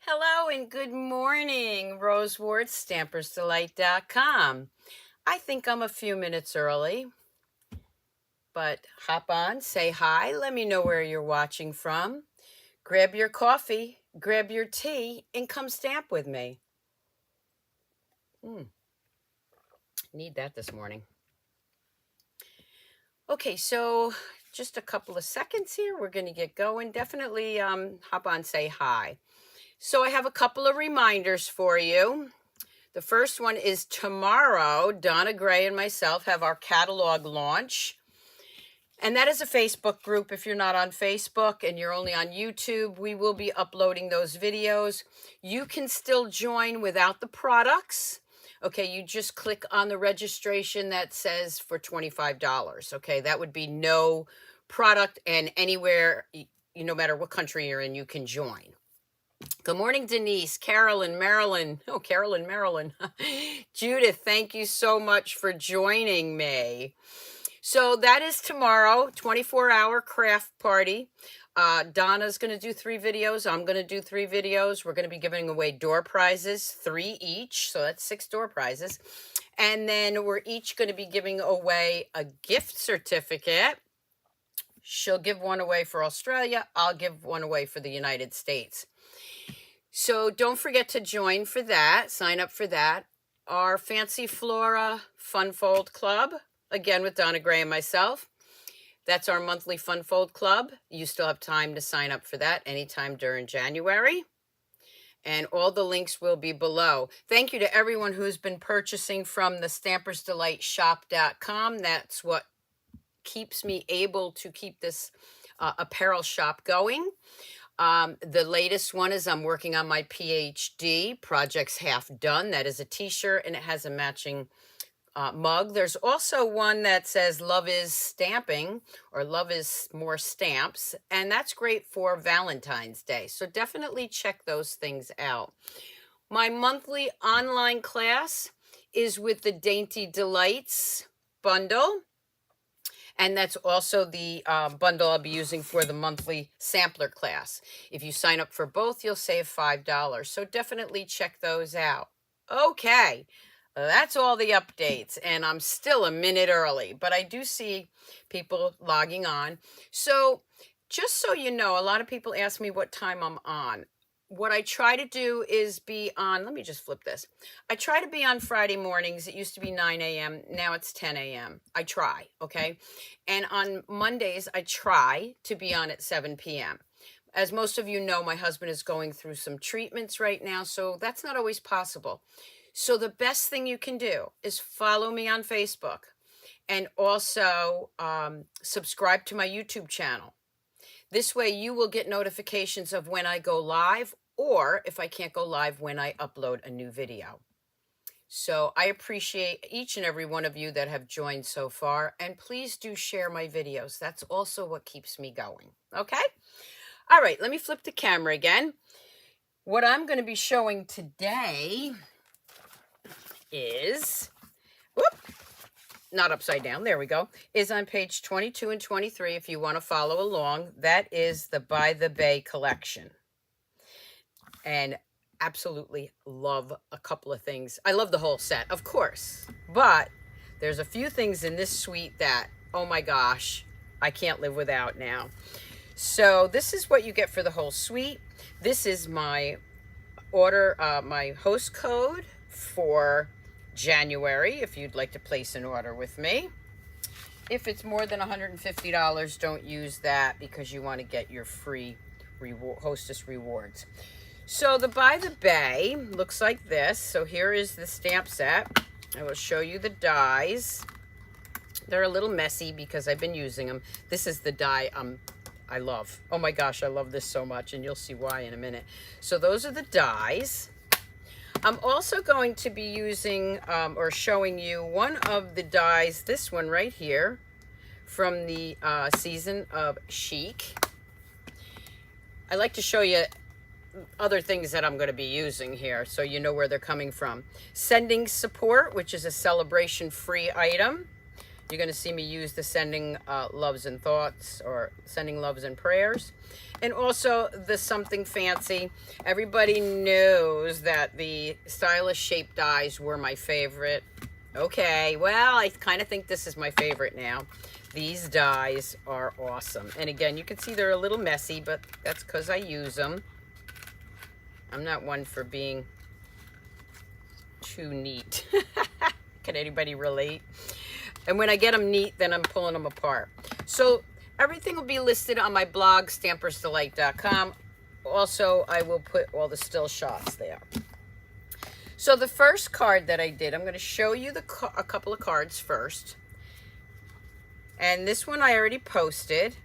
Hello and good morning, Rose Ward, Stampersdelight.com. I think I'm a few minutes early, but hop on, say hi, let me know where you're watching from. Grab your coffee, grab your tea, and come stamp with me. Need that this morning. Okay, so just a couple of seconds here. We're going to get going. Definitely hop on, say hi. So I have a couple of reminders for you. The first one is tomorrow, Donna Gray and myself have our catalog launch. And that is a Facebook group. If you're not on Facebook and you're only on YouTube, we will be uploading those videos. You can still join without the products. Okay, you just click on the registration that says for $25. Okay, that would be no product, and anywhere, no matter what country you're in, you can join. Good morning, Denise, Carolyn, Marilyn. Oh, Carolyn, Marilyn. Judith, thank you so much for joining me. So that is tomorrow, 24-hour craft party. Donna's going to do 3 videos. I'm going to do 3 videos. We're going to be giving away door prizes, 3 each. So that's 6 door prizes. And then we're each going to be giving away a gift certificate. She'll give one away for Australia. I'll give one away for the United States. So don't forget to join for that. Sign up for that. Our Fancy Flora Fun Fold Club, again with Donna Gray and myself. That's our monthly Fun Fold Club. You still have time to sign up for that anytime during January. And all the links will be below. Thank you to everyone who's been purchasing from the Stampersdelightshop.com. That's what keeps me able to keep this apparel shop going. The latest one is I'm working on my PhD. Project's half done. That is a t-shirt, and it has a matching mug. There's also one that says love is stamping, or love is more stamps, and that's great for Valentine's Day. So definitely check those things out. My monthly online class is with the Dainty Delights bundle. And that's also the bundle I'll be using for the monthly sampler class. If you sign up for both, you'll save $5. So definitely check those out. Okay, that's all the updates. And I'm still a minute early, but I do see people logging on. So just so you know, a lot of people ask me what time I'm on. What I try to do is be on, let me just flip this. I try to be on Friday mornings. It used to be 9 a.m. Now it's 10 a.m. I try, okay? And on Mondays, I try to be on at 7 p.m. As most of you know, my husband is going through some treatments right now, so that's not always possible. So the best thing you can do is follow me on Facebook and also subscribe to my YouTube channel. This way you will get notifications of when I go live, or if I can't go live, when I upload a new video. So I appreciate each and every one of you that have joined so far, and please do share my videos. That's also what keeps me going. Okay? All right, let me flip the camera again. What I'm going to be showing today is, not upside down, there we go, is on page 22 and 23 if you want to follow along. That is the By the Bay collection. And absolutely love a couple of things. I love the whole set, of course, but there's a few things in this suite that, oh my gosh, I can't live without now. So this is what you get for the whole suite. This is my order, my host code for January, if you'd like to place an order with me. If it's more than $150, don't use that because you want to get your free hostess rewards. So the By the Bay looks like this. So here is the stamp set. I will show you the dies. They're a little messy because I've been using them. This is the die I love. Oh my gosh, I love this so much, and you'll see why in a minute. So those are the dies. I'm also going to be using or showing you one of the dies, this one right here, from the season of Chic. I like to show you other things that I'm going to be using here so you know where they're coming from. Sending Support, which is a celebration free item. You're going to see me use the sending loves and thoughts, or sending loves and prayers. And also the something fancy. Everybody knows that the stylish shape dies were my favorite. Okay, well, I kind of think this is my favorite now. These dies are awesome. And again, you can see they're a little messy, but that's because I use them. I'm not one for being too neat. Can anybody relate? And when I get them neat, then I'm pulling them apart. So everything will be listed on my blog, Stampersdelight.com. Also, I will put all the still shots there. So the first card that I did, I'm going to show you a couple of cards first. And this one I already posted.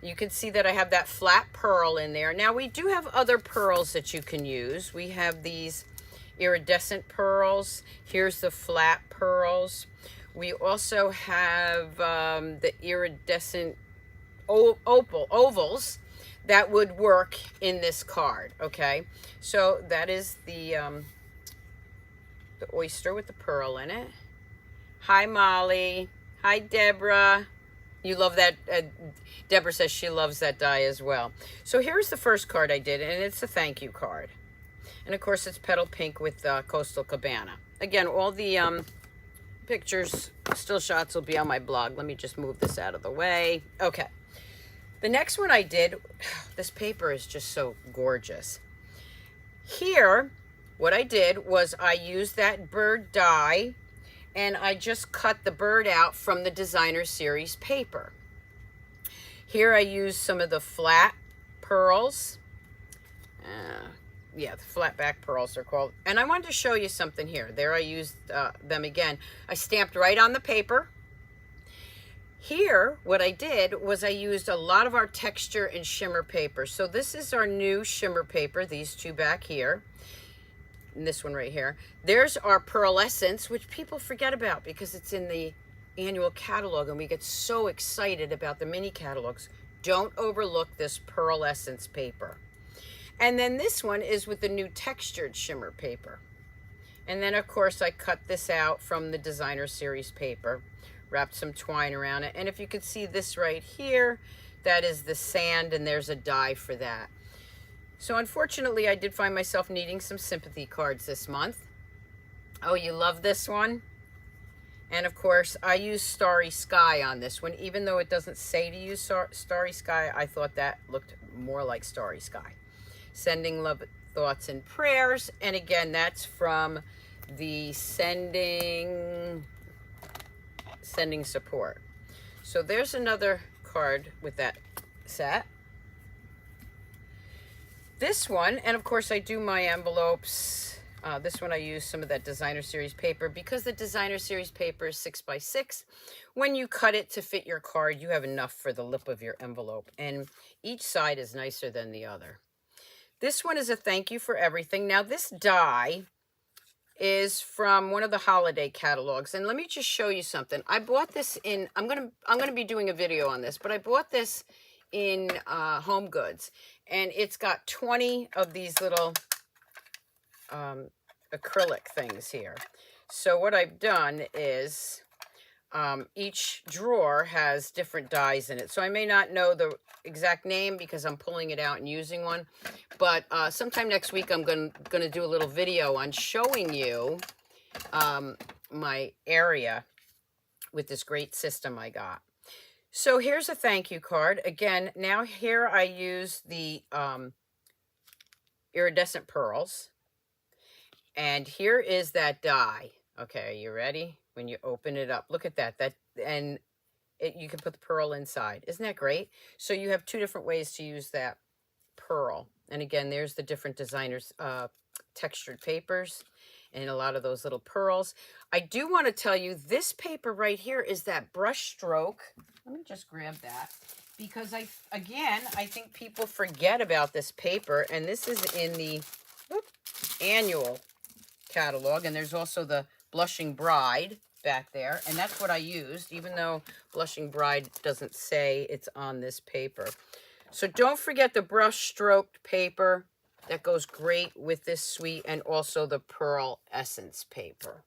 You can see that I have that flat pearl in there. Now, we do have other pearls that you can use. We have these iridescent pearls. Here's the flat pearls. We also have the iridescent ovals that would work in this card, okay? So that is the oyster with the pearl in it. Hi, Molly. Hi, Deborah. You love that. Deborah says she loves that die as well. So here's the first card I did, and it's a thank you card. And of course, it's petal pink with Coastal Cabana. Again, all the pictures, still shots will be on my blog. Let me just move this out of the way. Okay. The next one I did, this paper is just so gorgeous. Here, what I did was I used that bird die, and I just cut the bird out from the designer series paper. Here I used some of the flat pearls. Yeah, the flat back pearls are called. And I wanted to show you something here. There I used them again. I stamped right on the paper. Here, what I did was I used a lot of our texture and shimmer paper. So this is our new shimmer paper, these two back here. And this one right here. There's our pearlescence, which people forget about because it's in the annual catalog and we get so excited about the mini catalogs. Don't overlook this pearlescence paper. And then this one is with the new textured shimmer paper. And then of course I cut this out from the designer series paper, wrapped some twine around it. And if you could see this right here, that is the sand, and there's a die for that. So unfortunately, I did find myself needing some sympathy cards this month. Oh, you love this one? And of course, I use Starry Sky on this one. Even though it doesn't say to use Starry Sky, I thought that looked more like Starry Sky. Sending love, thoughts, and prayers. And again, that's from the sending support. So there's another card with that set. This one, and of course I do my envelopes. This one I use some of that designer series paper because the designer series paper is 6x6. When you cut it to fit your card, you have enough for the lip of your envelope, and each side is nicer than the other. This one is a thank you for everything. Now this die is from one of the holiday catalogs, and let me just show you something. I bought this in, I'm gonna be doing a video on this, but I bought this in Home Goods, and it's got 20 of these little acrylic things here. So what I've done is each drawer has different dies in it. So I may not know the exact name because I'm pulling it out and using one, but sometime next week I'm gonna do a little video on showing you my area with this great system I got. So here's a thank you card. Again, now here I use the iridescent pearls. And here is that die. Okay, are you ready? When you open it up, look at that. You can put the pearl inside. Isn't that great? So you have two different ways to use that pearl. And again, there's the different designers' textured papers and a lot of those little pearls. I do want to tell you, this paper right here is that brush stroke. Let me just grab that. Because I think people forget about this paper. And this is in the annual catalog. And there's also the Blushing Bride back there. And that's what I used, even though Blushing Bride doesn't say it's on this paper. So don't forget the brush stroked paper. That goes great with this suite, and also the Pearl Essence paper.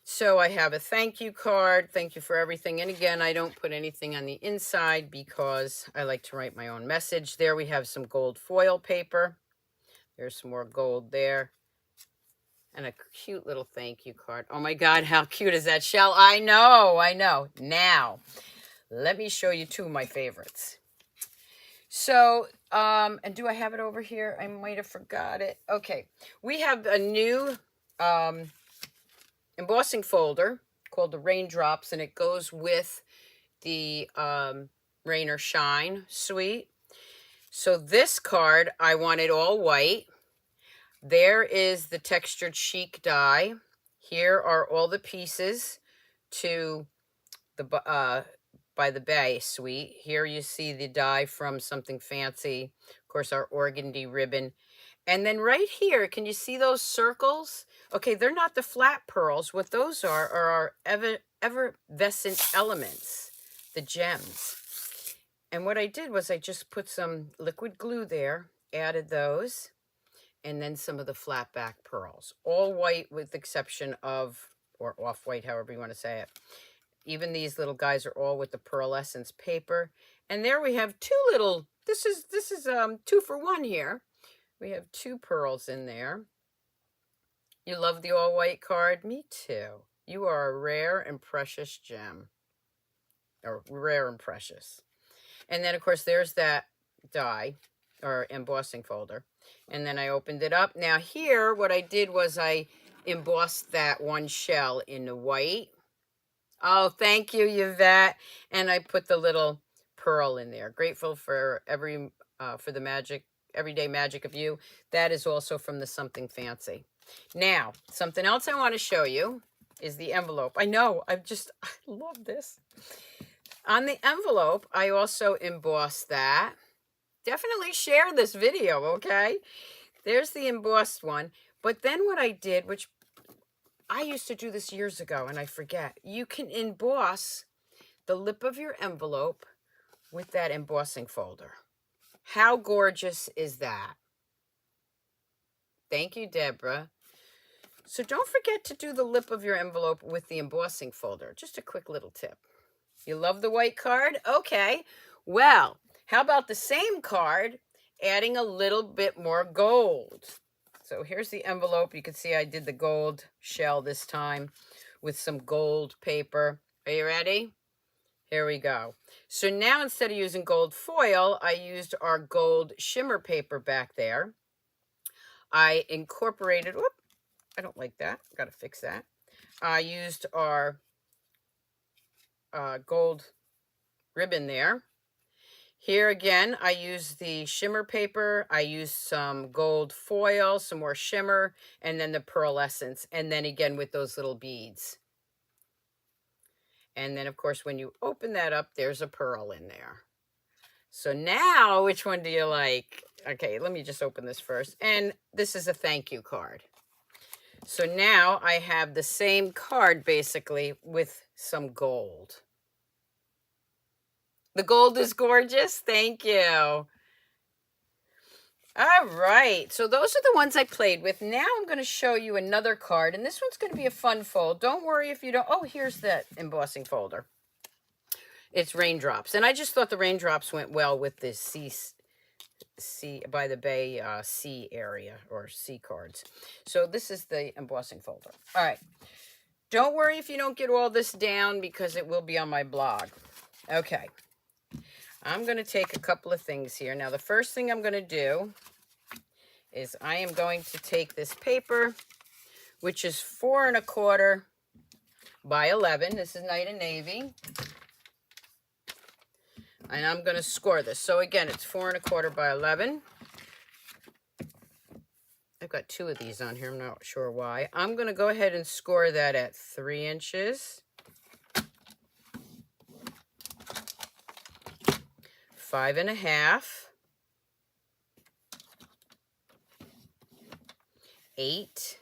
So I have a thank you card. Thank you for everything. And again, I don't put anything on the inside because I like to write my own message. There we have some gold foil paper. There's some more gold there. And a cute little thank you card. Oh my God, how cute is that shell? I know, I know. Now, let me show you two of my favorites. So, and do I have it over here? I might have forgot it. Okay, we have a new embossing folder called the Raindrops, and it goes with the Rain or Shine suite. So this card, I want it all white. There is the textured chic die. Here are all the pieces to the by the Bay suite. Here you see the die from Something Fancy. Of course, our organdy ribbon. And then right here, can you see those circles? Okay, they're not the flat pearls. What those are our effervescent elements, the gems. And what I did was I just put some liquid glue there, added those, and then some of the flat back pearls. All white with the exception of, or off-white, however you want to say it. Even these little guys are all with the pearlescence paper. And there we have two little, this is 2 for 1 here. We have 2 pearls in there. You love the all-white card? Me too. You are a rare and precious gem. Or rare and precious. And then, of course, there's that die, or embossing folder. And then I opened it up. Now here, what I did was I embossed that one shell in the white. Oh, thank you, Yvette. And I put the little pearl in there. Grateful for for the magic, everyday magic of you. That is also from the Something Fancy. Now, something else I want to show you is the envelope. I know, I love this. On the envelope, I also embossed that. Definitely share this video, okay? There's the embossed one. But then what I did, which I used to do this years ago and I forget, you can emboss the lip of your envelope with that embossing folder. How gorgeous is that? Thank you, Deborah. So don't forget to do the lip of your envelope with the embossing folder. Just a quick little tip. You love the white card? Okay. Well, how about the same card, adding a little bit more gold? So here's the envelope. You can see I did the gold shell this time with some gold paper. Are you ready? Here we go. So now instead of using gold foil, I used our gold shimmer paper back there. I incorporated, whoop, I don't like that. Got to fix that. I used our gold ribbon there. Here again, I used the shimmer paper. I used some gold foil, some more shimmer, and then the pearlescence. And then again with those little beads. And then, of course, when you open that up, there's a pearl in there. So now, which one do you like? Okay, let me just open this first. And this is a thank you card. So now I have the same card, basically, with some gold. The gold is gorgeous. Thank you. All right. So those are the ones I played with. Now I'm going to show you another card. And this one's going to be a fun fold. Don't worry if you don't. Oh, here's that embossing folder. It's Raindrops. And I just thought the Raindrops went well with this sea by the Bay sea area or sea cards. So this is the embossing folder. All right. Don't worry if you don't get all this down because it will be on my blog. Okay. I'm going to take a couple of things here. Now, the first thing I'm going to do is I am going to take this paper, which is 4 1/4 by 11. This is Night and Navy. And I'm going to score this. So, again, it's 4 1/4 by 11. I've got 2 of these on here. I'm not sure why. I'm going to go ahead and score that at 3 inches. 5 1/2, 8,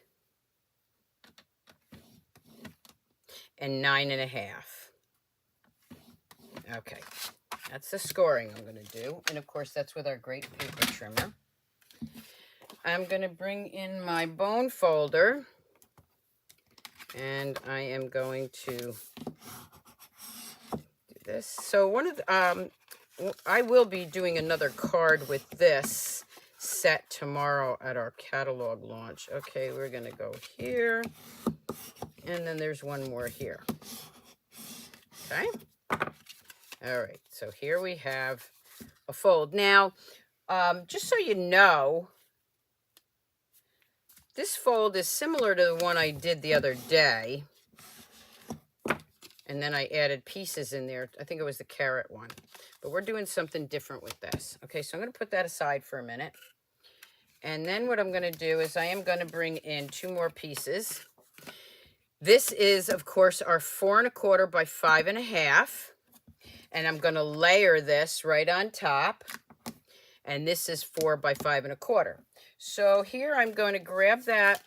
and 9 1/2. Okay, that's the scoring I'm going to do. And of course, that's with our great paper trimmer. I'm going to bring in my bone folder. And I am going to do this. So one of the, I will be doing another card with this set tomorrow at our catalog launch. Okay, we're going to go here. And then there's one more here. Okay. All right. So here we have a fold. Now, just so you know, this fold is similar to the one I did the other day. And then I added pieces in there. I think it was the carrot one. But we're doing something different with this. Okay, so I'm going to put that aside for a minute. And then what I'm going to do is I am going to bring in 2 more pieces. This is, of course, our 4 1/4 by 5 1/2. And I'm going to layer this right on top. And this is 4 by 5 1/4. So here I'm going to grab that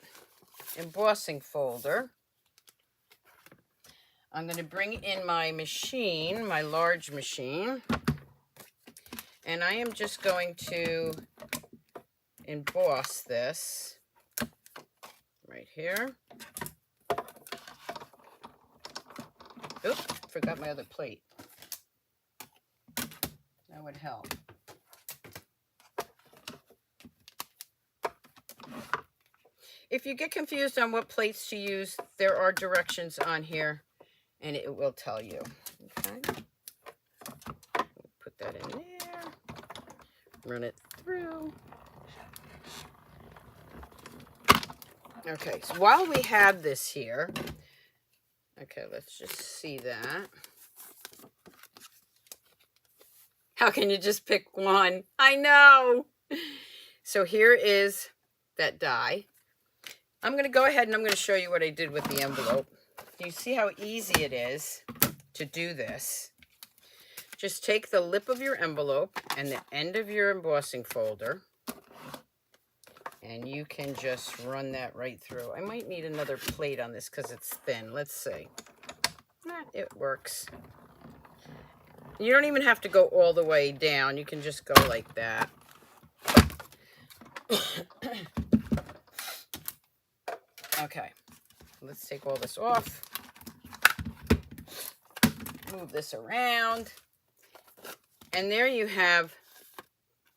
embossing folder. I'm going to bring in my machine, my large machine. And I am just going to emboss this right here. Oops, forgot my other plate. That would help. If you get confused on what plates to use, there are directions on here and it will tell you. Okay. Put that in there. Run it through. Okay, so while we have this here, okay, let's just see that. How can you just pick one? I know. So here is that die. I'm going to go ahead and I'm going to show you what I did with the envelope. You see how easy it is to do this. Just take the lip of your envelope and the end of your embossing folder, and you can just run that right through. I might need another plate on this because it's thin. Let's see. It works. You don't even have to go all the way down. You can just go like that. Okay, let's take all this off. Move this around. And there you have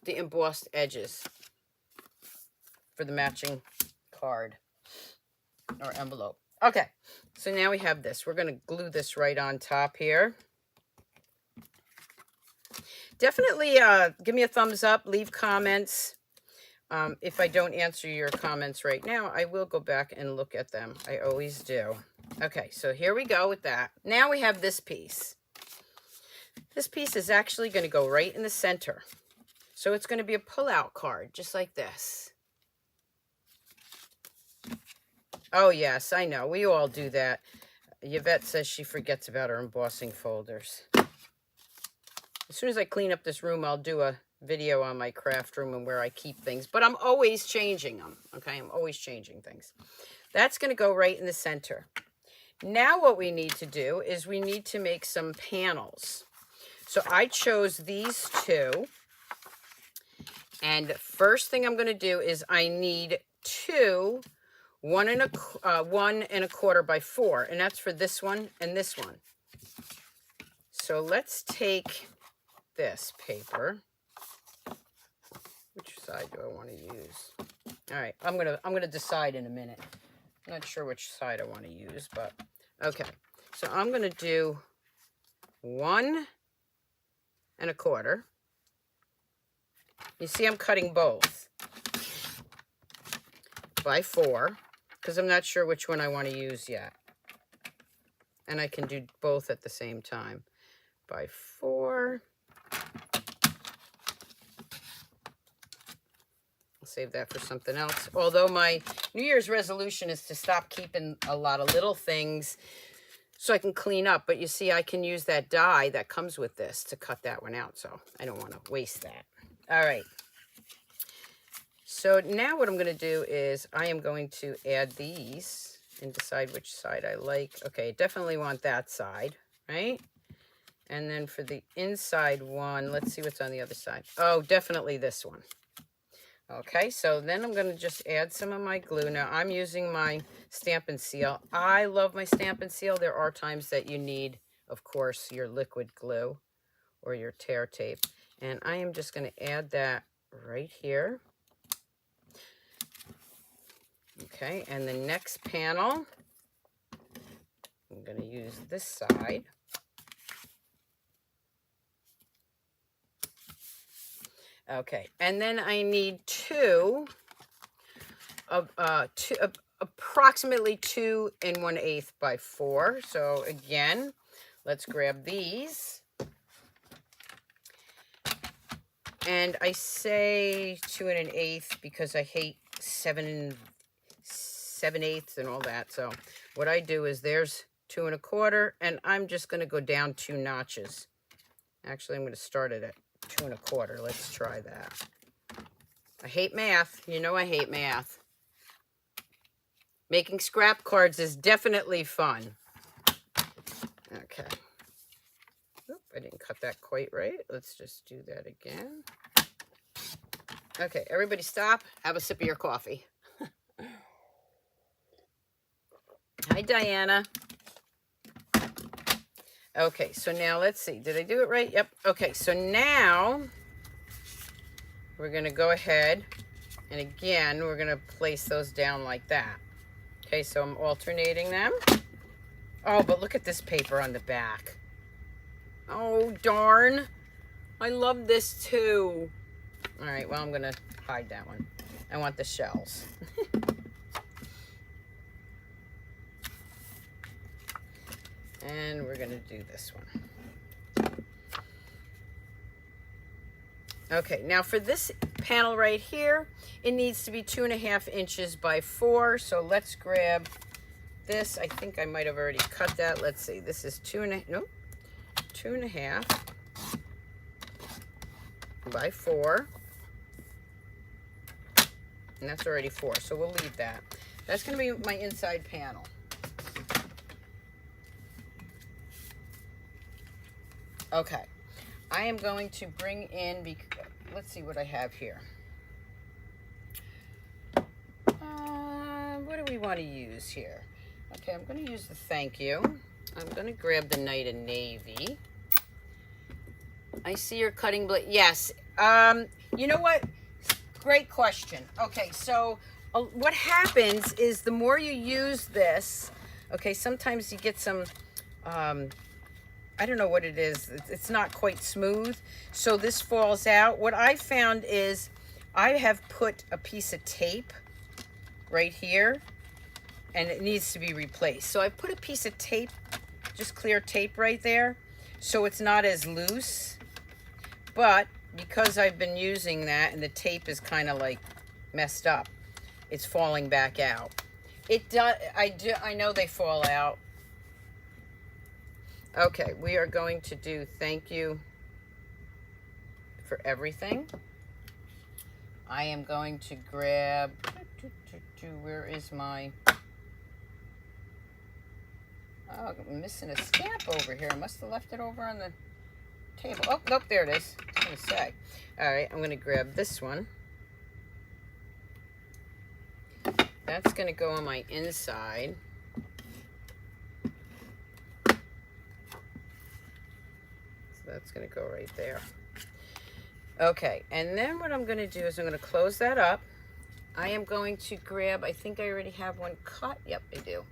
the embossed edges for the matching card or envelope. Okay, so now we have this. We're going to glue this right on top here. Definitely give me a thumbs up, leave comments. If I don't answer your comments right now, I will go back and look at them. I always do. Okay, so here we go with that. Now we have this piece. This piece is actually going to go right in the center. So it's going to be a pull-out card, just like this. Oh, yes, I know. We all do that. Yvette says she forgets about her embossing folders. As soon as I clean up this room, I'll do a video on my craft room and where I keep things. But I'm always changing them, okay? I'm always changing things. That's going to go right in the center. Now what we need to do is we need to make some panels. So I chose these 2. And first thing I'm going to do is I need 2 1 1/4 by 4. And that's for this one and this one. So let's take this paper. Which side do I want to use? All right, I'm gonna decide in a minute. I'm not sure which side I want to use, but okay. So I'm gonna do 1 1/4. You see, I'm cutting both by 4 because I'm not sure which one I want to use yet, and I can do both at the same time. By 4. Save that for something else. Although my New Year's resolution is to stop keeping a lot of little things so I can clean up. But you see, I can use that die that comes with this to cut that one out. So I don't want to waste that. All right. So now what I'm going to do is I am going to add these and decide which side I like. Okay, definitely want that side, right? And then for the inside one, let's see what's on the other side. Oh, definitely this one. Okay, so then I'm going to just add some of my glue. Now I'm using my Stamp and Seal. I love my Stamp and Seal. There are times that you need, of course, your liquid glue or your tear tape. And I am just going to add that right here. Okay, and the next panel, I'm going to use this side. Okay, and then I need approximately 2 1/8 by 4. So again, let's grab these. And I say 2 1/8 because I hate 7 7/8 and all that. So what I do is there's 2 1/4, and I'm just going to go down 2 notches. Actually, I'm going to start it at 2 1/4. Let's try that. I hate math. You know I hate math. Making scrap cards is definitely fun. Okay. Oop, I didn't cut that quite right. Let's just do that again. Okay, everybody stop. Have a sip of your coffee. Hi, Diana. Okay, so now let's see. Did I do it right? Yep. Okay, so now we're going to go ahead and again, we're going to place those down like that. Okay, so I'm alternating them. Oh, but look at this paper on the back. Oh, darn. I love this too. All right, well, I'm going to hide that one. I want the shells. And we're going to do this one. Okay, now for this panel right here, it needs to be 2 1/2 inches by 4. So let's grab this. I think I might have already cut that. Let's see. This is 2 1/2 by 4. And that's already 4, so we'll leave that. That's going to be my inside panel. Okay, I am going to bring in, let's see what I have here. What do we want to use here? Okay, I'm going to use the thank you. I'm going to grab the Night of Navy. I see your cutting blade. Yes. You know what? Great question. Okay, so what happens is the more you use this, okay, sometimes you get some, I don't know what it is. It's not quite smooth. So this falls out. What I found is I have put a piece of tape right here and it needs to be replaced. So I put a piece of tape, just clear tape right there. So it's not as loose, but because I've been using that and the tape is kind of like messed up, it's falling back out. It does. I know they fall out. Okay, we are going to do thank you for everything. I am going to grab, where is my, oh, I'm missing a stamp over here. I must have left it over on the table. Oh, nope, there it is. I was going to say. All right, I'm going to grab this one. That's going to go on my inside. So that's going to go right there. Okay, and then what I'm going to do is I'm going to close that up. I am going to grab, I think I already have one cut. Yep, I do.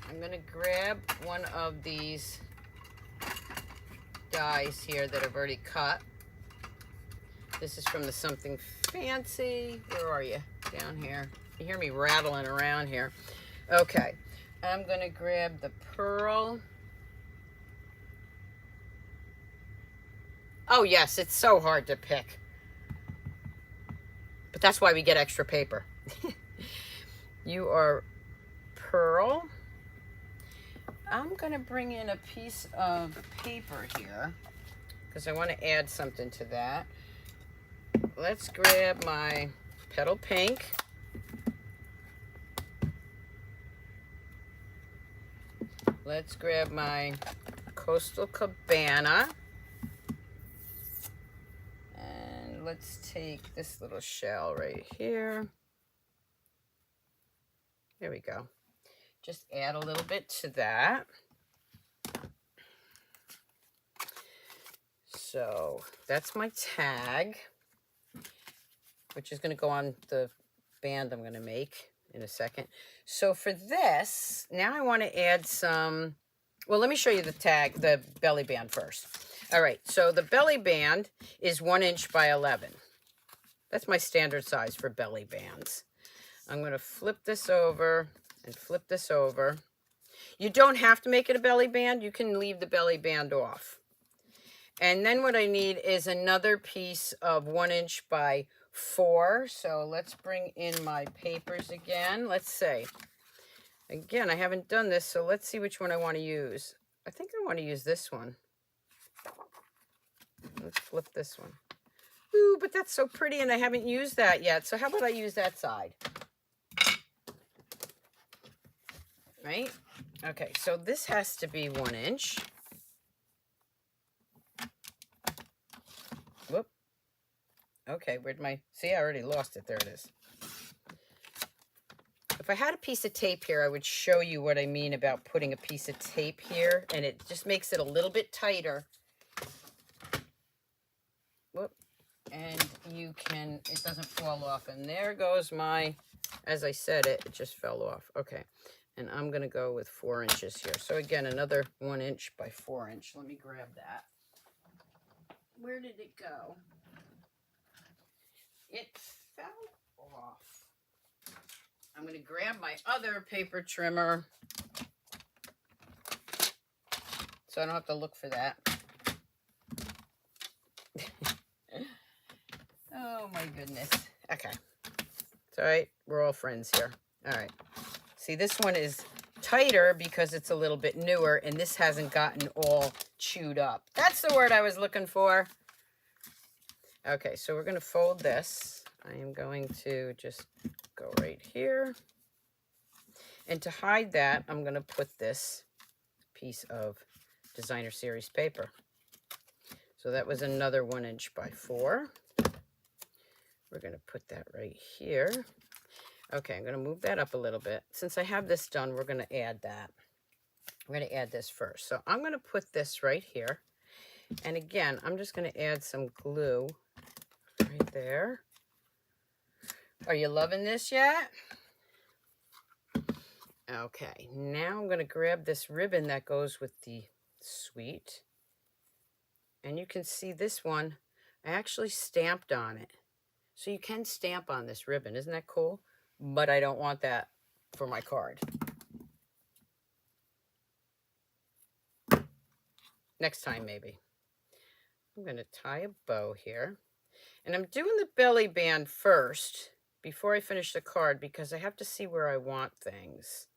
I'm going to grab one of these dies here that I've already cut. This is from the Something Fancy. Where are you? Down here. You hear me rattling around here. Okay, I'm going to grab the pearl. Oh yes, it's so hard to pick. But that's why we get extra paper. You are pearl. I'm going to bring in a piece of paper here because I want to add something to that. Let's grab my petal pink. Let's grab my Coastal Cabana. And let's take this little shell right here. There we go. Just add a little bit to that. So that's my tag, which is going to go on the band I'm going to make in a second. So for this, now I want to add some, well, let me show you the tag, the belly band first. All right, so the belly band is 1 inch by 11. That's my standard size for belly bands. I'm going to flip this over and flip this over. You don't have to make it a belly band. You can leave the belly band off. And then what I need is another piece of 1 inch by 4. So let's bring in my papers again. Let's say, again, I haven't done this, so let's see which one I want to use. I think I want to use this one. Let's flip this one. Ooh, but that's so pretty and I haven't used that yet. So how about I use that side? Right? Okay, so this has to be 1 inch. Whoop. Okay, where'd my, see, I already lost it. There it is. If I had a piece of tape here, I would show you what I mean about putting a piece of tape here, and it just makes it a little bit tighter. Whoop. And you can, it doesn't fall off. And there goes my, as I said it just fell off. Okay. And I'm going to go with 4 inches here. So again, another 1 inch by 4 inch. Let me grab that. Where did it go? It fell off. I'm going to grab my other paper trimmer so I don't have to look for that. Oh my goodness. Okay. It's all right. We're all friends here. All right. See, this one is tighter because it's a little bit newer and this hasn't gotten all chewed up. That's the word I was looking for. Okay, so we're going to fold this. I am going to just go right here. And to hide that, I'm going to put this piece of designer series paper. So that was another 1 inch by 4. We're going to put that right here. Okay, I'm going to move that up a little bit. Since I have this done, we're going to add that. We're going to add this first. So I'm going to put this right here. And again, I'm just going to add some glue right there. Are you loving this yet? Okay, now I'm going to grab this ribbon that goes with the suite. And you can see this one, I actually stamped on it. So you can stamp on this ribbon. Isn't that cool? But I don't want that for my card. Next time, maybe. I'm going to tie a bow here. And I'm doing the belly band first before I finish the card because I have to see where I want things.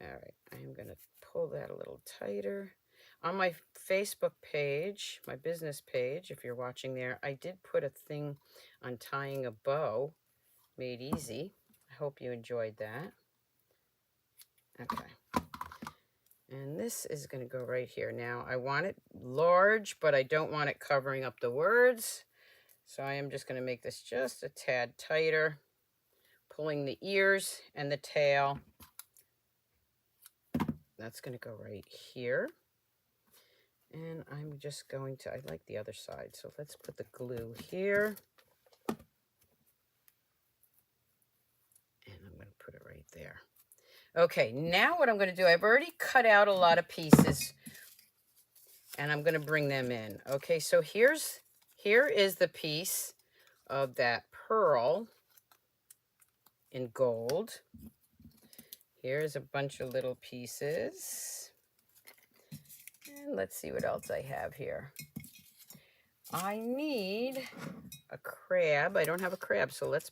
All right, I'm going to pull that a little tighter. On my Facebook page, my business page, if you're watching there, I did put a thing on tying a bow, made easy. I hope you enjoyed that. Okay. And this is going to go right here. Now, I want it large, but I don't want it covering up the words. So I am just going to make this just a tad tighter, pulling the ears and the tail. That's going to go right here. And I'm just going to, I like the other side, so let's put the glue here. And I'm going to put it right there. Okay, now what I'm going to do, I've already cut out a lot of pieces, and I'm going to bring them in. Okay, so here is the piece of that pearl in gold. Here's a bunch of little pieces. And let's see what else I have here. I need a crab. I don't have a crab, so let's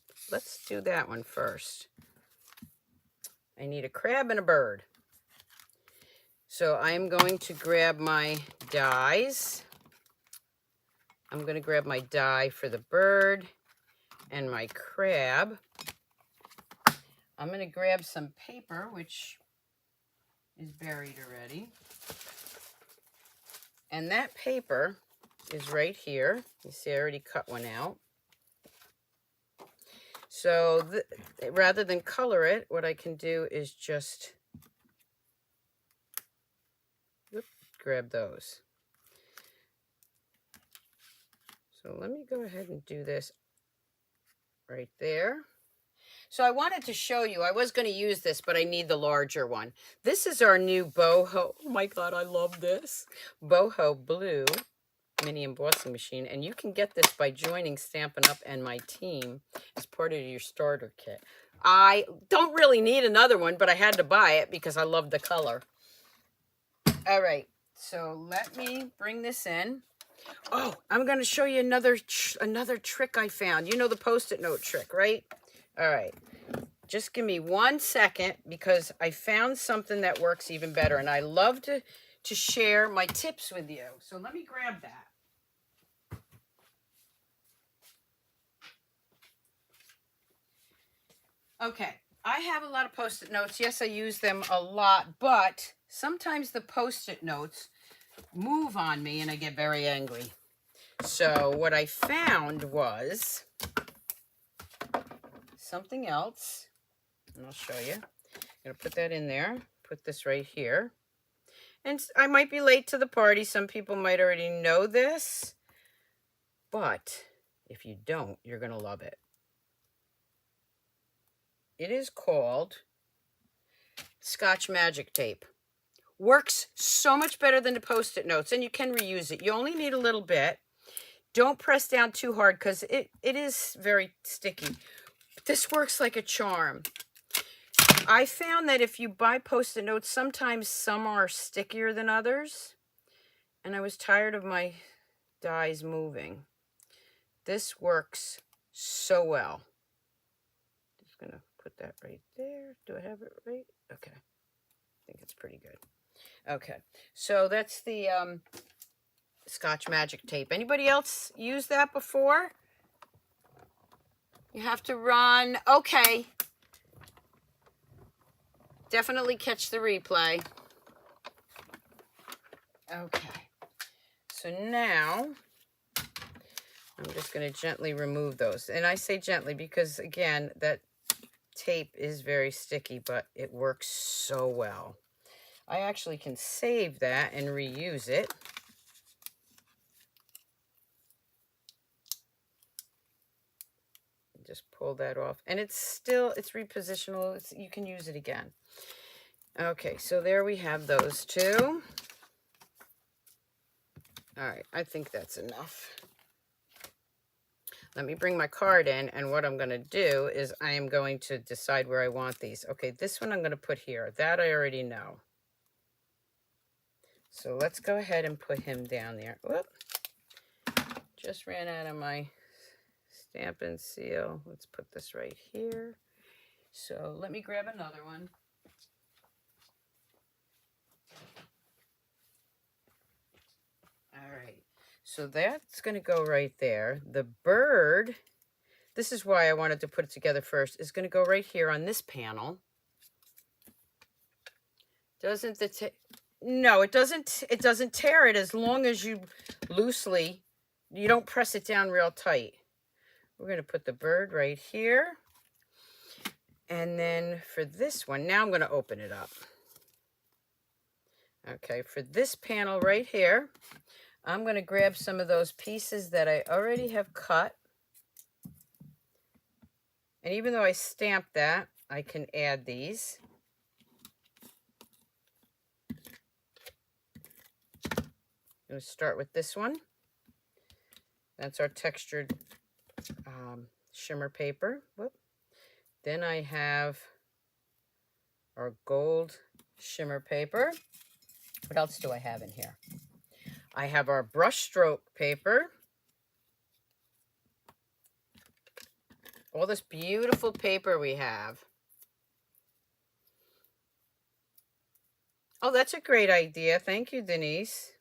do that one first. I need a crab and a bird. So I'm going to grab my dies. I'm going to grab my die for the bird and my crab. I'm going to grab some paper, which is buried already. And that paper is right here. You see I already cut one out. So rather than color it, what I can do is just grab those. So let me go ahead and do this right there. So I wanted to show you, I was going to use this, but I need the larger one. This is our new BoHo, oh my God, I love this, BoHo Blue mini embossing machine. And you can get this by joining Stampin' Up! And my team as part of your starter kit. I don't really need another one, but I had to buy it because I love the color. All right, so let me bring this in. Oh, I'm going to show you another trick I found. You know the Post-it note trick, right? All right. Just give me 1 second because I found something that works even better. And I love to share my tips with you. So let me grab that. Okay. I have a lot of Post-it notes. Yes, I use them a lot. But sometimes the Post-it notes move on me and I get very angry. So what I found was something else. And I'll show you. I'm going to put that in there. Put this right here. And I might be late to the party. Some people might already know this. But if you don't, you're going to love it. It is called Scotch Magic Tape. Works so much better than the Post-it notes. And you can reuse it. You only need a little bit. Don't press down too hard because it is very sticky. This works like a charm. I found that if you buy Post-it notes, sometimes some are stickier than others. And I was tired of my dies moving. This works so well. Just going to put that right there. Do I have it right? Okay. I think it's pretty good. Okay. So that's the Scotch Magic Tape. Anybody else use that before? You have to run. Okay. Definitely catch the replay. Okay. So now I'm just going to gently remove those. And I say gently because, again, that tape is very sticky, but it works so well. I actually can save that and reuse it. Just pull that off. And it's repositionable. You can use it again. Okay, so there we have those two. All right, I think that's enough. Let me bring my card in, and what I'm going to do is I am going to decide where I want these. Okay, this one I'm going to put here. That I already know. So let's go ahead and put him down there. Whoop. Just ran out of my stamp and seal. Let's put this right here. So let me grab another one. All right, so that's going to go right there. The bird, this is why I wanted to put it together first, is going to go right here on this panel. Doesn't the no, it doesn't tear it as long as you you don't press it down real tight. We're going to put the bird right here. And then for this one, now I'm going to open it up. Okay, for this panel right here, I'm going to grab some of those pieces that I already have cut. And even though I stamped that, I can add these. I'm going to start with this one. That's our textured shimmer paper. Whoop. Then I have our gold shimmer paper. What else do I have in here? I have our brush stroke paper. All this beautiful paper we have. Oh, that's a great idea. Thank you, Denise.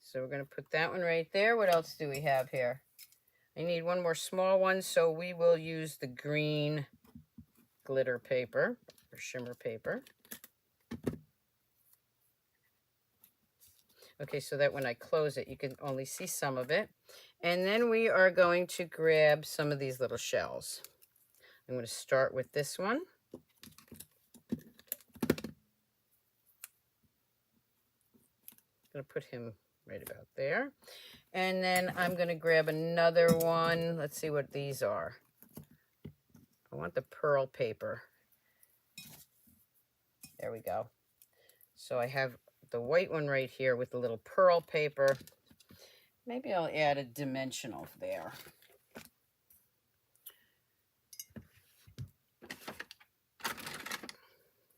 So we're going to put that one right there. What else do we have here? I need one more small one, so we will use the green glitter paper or shimmer paper. Okay, so that when I close it, you can only see some of it. And then we are going to grab some of these little shells. I'm going to start with this one. I'm going to put him right about there. And then I'm going to grab another one. Let's see what these are. I want the pearl paper. There we go. So I have the white one right here with the little pearl paper. Maybe I'll add a dimensional there.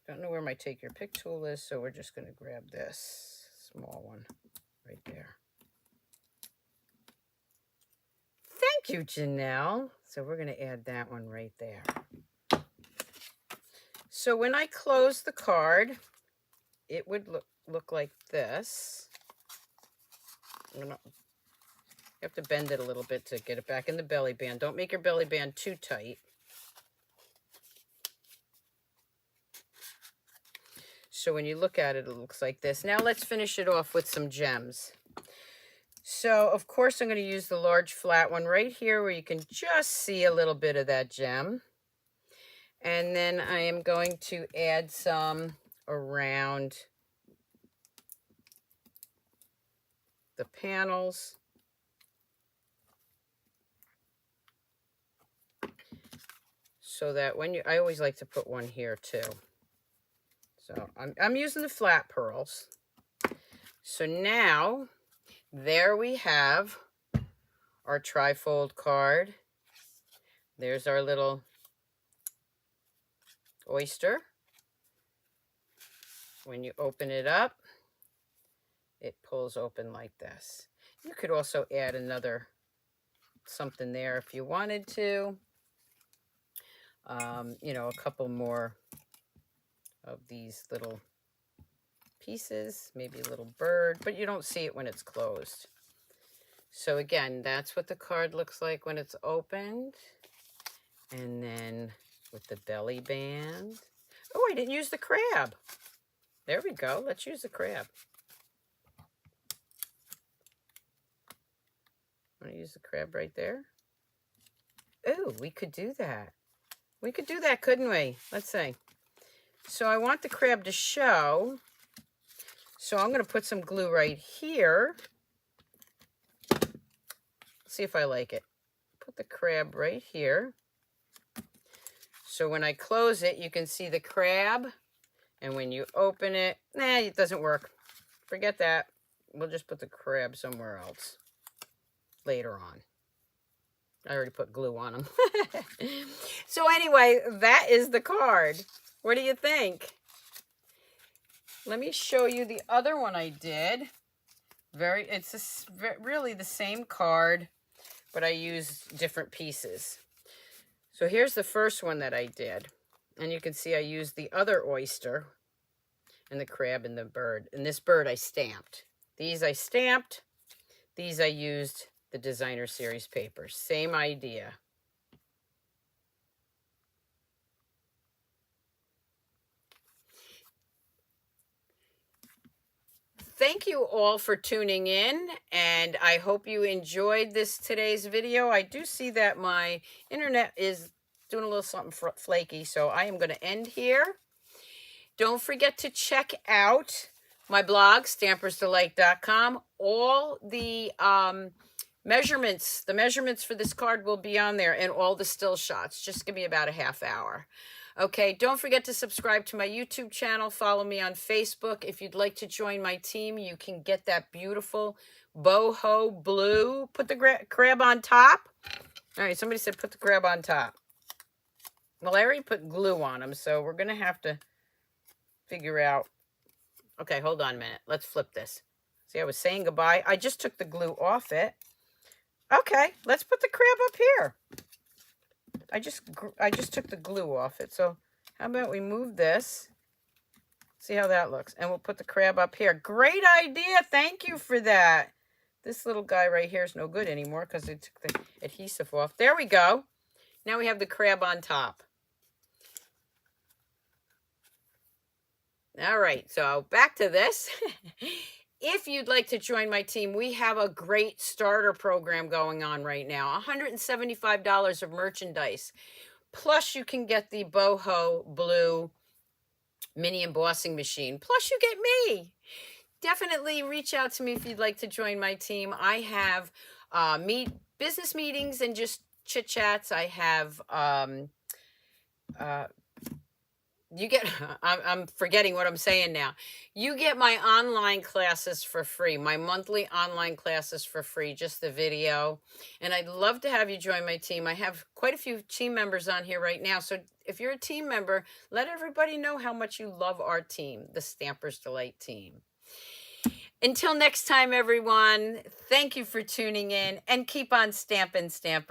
Don't know where my take your pick tool is, so we're just going to grab this small one right there. Thank you, Janelle. So we're going to add that one right there. So when I close the card, it would look like this. You have to bend it a little bit to get it back in the belly band. Don't make your belly band too tight. So when you look at it, it looks like this. Now let's finish it off with some gems. So of course I'm going to use the large flat one right here where you can just see a little bit of that gem. And then I am going to add some around the panels. So that when I always like to put one here too. So I'm using the flat pearls. So now there we have our trifold card. There's our little oyster. When you open it up, it pulls open like this. You could also add another something there if you wanted to. You know, a couple more of these little pieces, maybe a little bird, but you don't see it when it's closed. So again, that's what the card looks like when it's opened. And then with the belly band. Oh, I didn't use the crab. There we go. Let's use the crab. Want to use the crab right there? Oh, we could do that. We could do that, couldn't we? Let's see. So I want the crab to show. So I'm going to put some glue right here. See if I like it. Put the crab right here. So when I close it, you can see the crab. And when you open it, it doesn't work. Forget that. We'll just put the crab somewhere else later on. I already put glue on them. So anyway, that is the card. What do you think? Let me show you the other one I did. It's really the same card, but I used different pieces. So here's the first one that I did. And you can see I used the other oyster and the crab and the bird. And this bird I stamped. These I stamped. These I used the designer series paper. Same idea. Thank you all for tuning in, and I hope you enjoyed today's video. I do see that my internet is doing a little something flaky, so I am going to end here. Don't forget to check out my blog, Stampersdelight.com. All the measurements for this card will be on there, and all the still shots. Just give me about a half hour. Okay, don't forget to subscribe to my YouTube channel. Follow me on Facebook. If you'd like to join my team, you can get that beautiful BoHo Blue. Put the crab on top. All right, somebody said put the crab on top. Well, I already put glue on them, so we're going to have to figure out. Okay, hold on a minute. Let's flip this. See, I was saying goodbye. I just took the glue off it. Okay, let's put the crab up here. I just took the glue off it. So how about we move this? See how that looks. And we'll put the crab up here. Great idea. Thank you for that. This little guy right here is no good anymore because it took the adhesive off. There we go. Now we have the crab on top. All right, so back to this. If you'd like to join my team, we have a great starter program going on right now. $175 of merchandise. Plus, you can get the BoHo Blue mini embossing machine. Plus, you get me. Definitely reach out to me if you'd like to join my team. I have business meetings and just chit chats. I have you get I'm forgetting what I'm saying now. You get my online classes for free, my monthly online classes for free, just the video. And I'd love to have you join my team. I have quite a few team members on here right now. So if you're a team member, let everybody know how much you love our team, the Stampersdelight team. Until next time, everyone, thank you for tuning in and keep on stamping, Stamper.